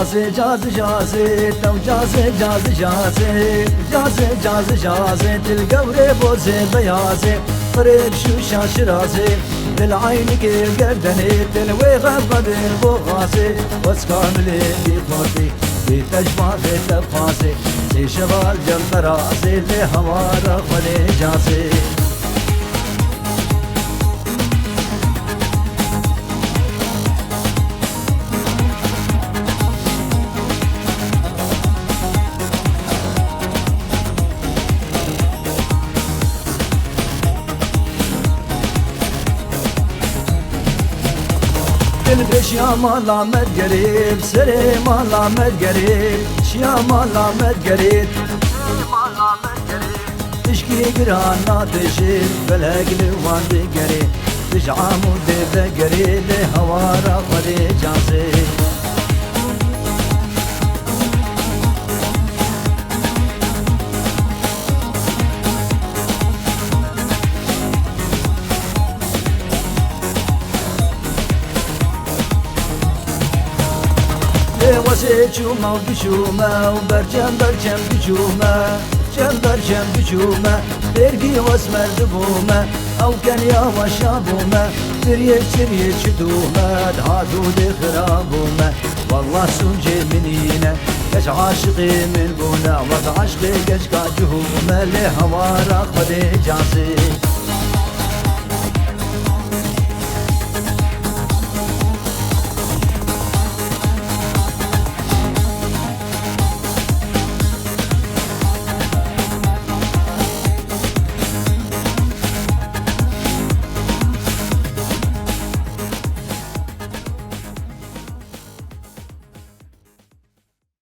Jaze jaze jaze tam jaze jaze jaze jaze jaze jaze dil gavre boze beyaze قريب شو شاشرازي للعينك قردني تلوي غضب البغاسي واسكامل بيخوتي بتجمع في تفاسي سي شغال جنب راسي لهوارا خلي جاسي البش يا مالا مد قريب سري مالا مد قريب يا مالا مد قريب تشكي قرانا تشيل بالهقل واندي قريب تجعام وديب قريب هوارا خلي جاسي واسه چوما و بچوما و برچم بچوما برچم بچوما درگی واس مرد بوما او کنیا و شابوما تریه چدوما دهادو دی خرابوما والله سنجي منينا كش عاشقي من بونا وضع عشقي كش كاجهوما لهوارا خدي جاسي